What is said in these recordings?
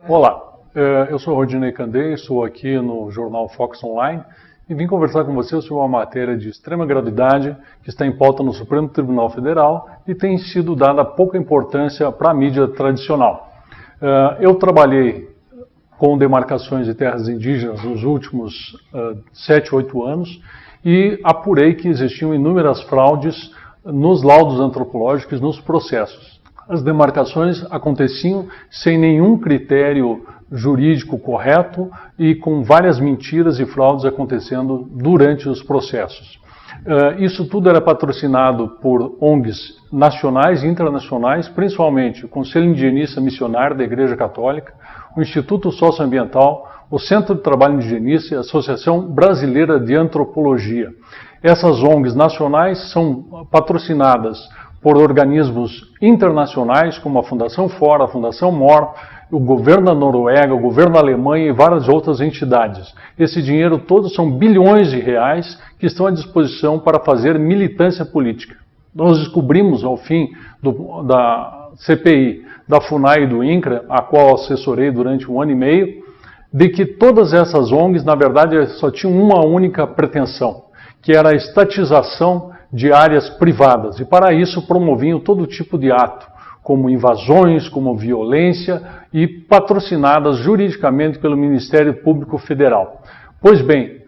Olá, eu sou Rodinei Candei, sou aqui no jornal Fox Online e vim conversar com você sobre uma matéria de extrema gravidade que está em pauta no Supremo Tribunal Federal e tem sido dada pouca importância para a mídia tradicional. Eu trabalhei com demarcações de terras indígenas nos últimos 7, 8 anos e apurei que existiam inúmeras fraudes nos laudos antropológicos, nos processos. As demarcações aconteciam sem nenhum critério jurídico correto e com várias mentiras e fraudes acontecendo durante os processos. Isso tudo era patrocinado por ONGs nacionais e internacionais, principalmente o Conselho Indigenista Missionário da Igreja Católica, o Instituto Socioambiental, o Centro de Trabalho Indigenista e a Associação Brasileira de Antropologia. Essas ONGs nacionais são patrocinadas por organismos internacionais, como a Fundação Fora, a Fundação MOR, o governo da Noruega, o governo da Alemanha e várias outras entidades. Esse dinheiro todo são bilhões de reais que estão à disposição para fazer militância política. Nós descobrimos, ao fim da CPI, da FUNAI e do INCRA, a qual assessorei durante 1 ano e meio, de que todas essas ONGs, na verdade, só tinham uma única pretensão, que era a estatização de áreas privadas, e para isso promoviam todo tipo de ato, como invasões, como violência, e patrocinadas juridicamente pelo Ministério Público Federal. Pois bem,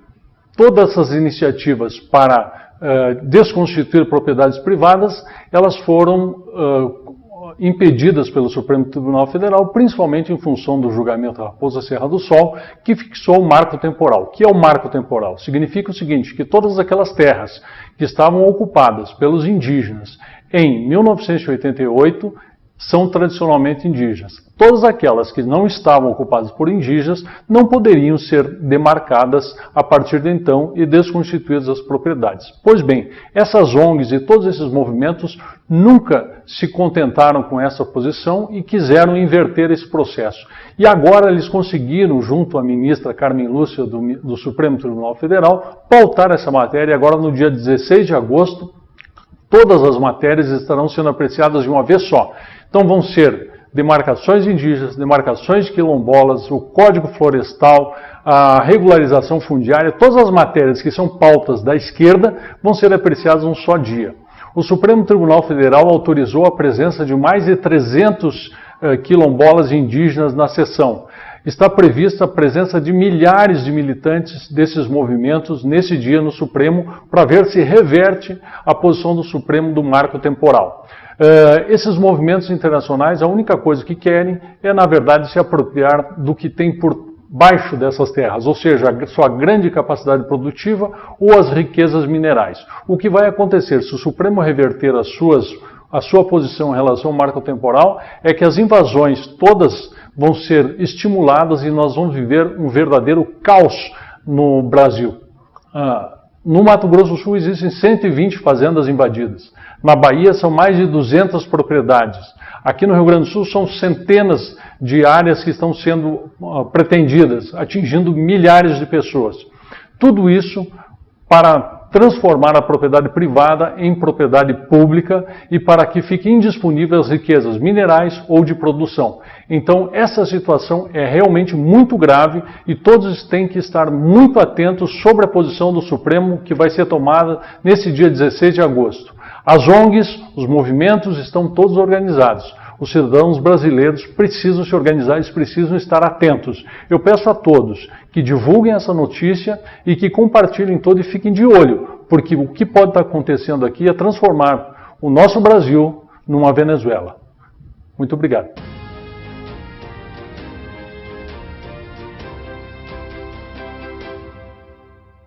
todas essas iniciativas para desconstituir propriedades privadas, elas foram impedidas pelo Supremo Tribunal Federal, principalmente em função do julgamento Raposa Serra do Sol, que fixou o marco temporal. O que é o marco temporal? Significa o seguinte, que todas aquelas terras que estavam ocupadas pelos indígenas em 1988 são tradicionalmente indígenas. Todas aquelas que não estavam ocupadas por indígenas não poderiam ser demarcadas a partir de então e desconstituídas as propriedades. Pois bem, essas ONGs e todos esses movimentos nunca se contentaram com essa posição e quiseram inverter esse processo. E agora eles conseguiram, junto à ministra Carmen Lúcia do Supremo Tribunal Federal, pautar essa matéria. Agora, no dia 16 de agosto, todas as matérias estarão sendo apreciadas de uma vez só. Então vão ser demarcações indígenas, demarcações quilombolas, o Código Florestal, a regularização fundiária, todas as matérias que são pautas da esquerda vão ser apreciadas num só dia. O Supremo Tribunal Federal autorizou a presença de mais de 300 quilombolas e indígenas na sessão. Está prevista a presença de milhares de militantes desses movimentos nesse dia no Supremo para ver se reverte a posição do Supremo do marco temporal. Esses movimentos internacionais, a única coisa que querem é, na verdade, se apropriar do que tem por baixo dessas terras, ou seja, a sua grande capacidade produtiva ou as riquezas minerais. O que vai acontecer se o Supremo reverter a sua posição em relação ao marco temporal é que as invasões todas vão ser estimuladas e nós vamos viver um verdadeiro caos no Brasil. No Mato Grosso do Sul existem 120 fazendas invadidas. Na Bahia são mais de 200 propriedades. Aqui no Rio Grande do Sul são centenas de áreas que estão sendo pretendidas, atingindo milhares de pessoas. Tudo isso para transformar a propriedade privada em propriedade pública e para que fiquem indisponíveis as riquezas minerais ou de produção. Então, essa situação é realmente muito grave e todos têm que estar muito atentos sobre a posição do Supremo que vai ser tomada nesse dia 16 de agosto. As ONGs, os movimentos estão todos organizados. Os cidadãos brasileiros precisam se organizar, eles precisam estar atentos. Eu peço a todos que divulguem essa notícia e que compartilhem todo e fiquem de olho, porque o que pode estar acontecendo aqui é transformar o nosso Brasil numa Venezuela. Muito obrigado.